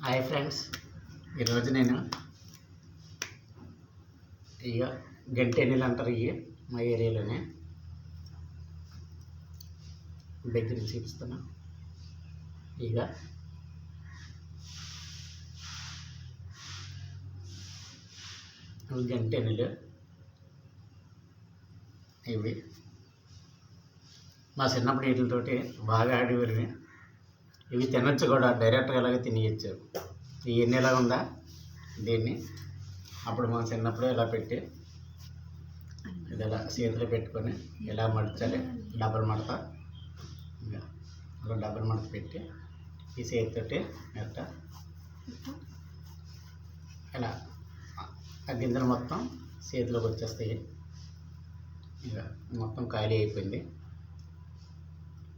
Hi friends, ఈరోజు నేను ఇక గంటెనీళ్ళు అంటారు. ఇవి మా ఏరియాలోనే దగ్గర చూపిస్తున్నా. ఇక గంటెనీళ్ళు ఇవి మా చిన్నప్పుడు వీటితోటి బాగా ఆడేవారిని. ఇవి తినొచ్చు కూడా, డైరెక్ట్గా ఇలాగే తినేయచ్చు. ఈ ఎన్ని ఎలా ఉందా దీన్ని అప్పుడు మా చిన్నప్పుడు ఇలా పెట్టి ఇది ఇలా చేతిలో పెట్టుకొని ఇలా మడచాలి. డబల్ మడత, అలా డబల్ మడత పెట్టి ఈ చేతితోటి ఎట్ట ఇలా ఆ గింజలు మొత్తం చేతిలోకి వచ్చేస్తాయి. ఇక మొత్తం ఖాళీ అయిపోయింది.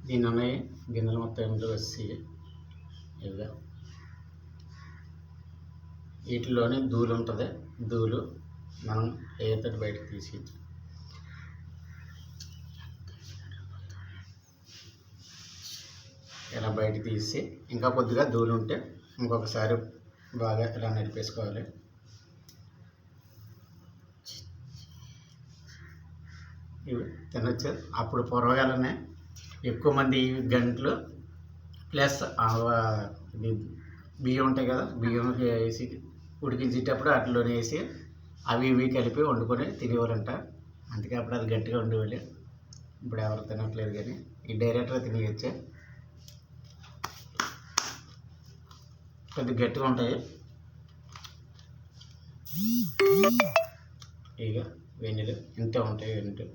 దీన్ని ఉన్నాయి గింజలు మొత్తం ఇందులో వచ్చి ఇక వీటిలోనే ధూళి ఉంటుంది. ధూళి మనం ఏతో బయటకు తీసి ఇలా బయటకు తీసి ఇంకా కొద్దిగా ధూళి ఉంటే ఇంకొకసారి బాగా ఇలా నడిపేసుకోవాలి. ఇవి తినొచ్చు. అప్పుడు పూర్వకాలనే ఎక్కువ మంది గంటలు ప్లస్ బియ్యం ఉంటాయి కదా, బియ్యం వేసి ఉడికించేటప్పుడు వాటిలోనే వేసి అవి ఇవి కలిపి వండుకొని తినేవారంట. అందుకే అప్పుడు అది గట్టిగా ఉండేవాళ్ళు. ఇప్పుడు ఎవరు తినట్లేదు, కానీ ఈ డైరెక్ట్గా తినేయచ్చు. కొద్దిగా గట్టిగా ఉంటాయి. ఇక వెన్నెలు ఇంతే ఉంటాయి. వెన్నెలు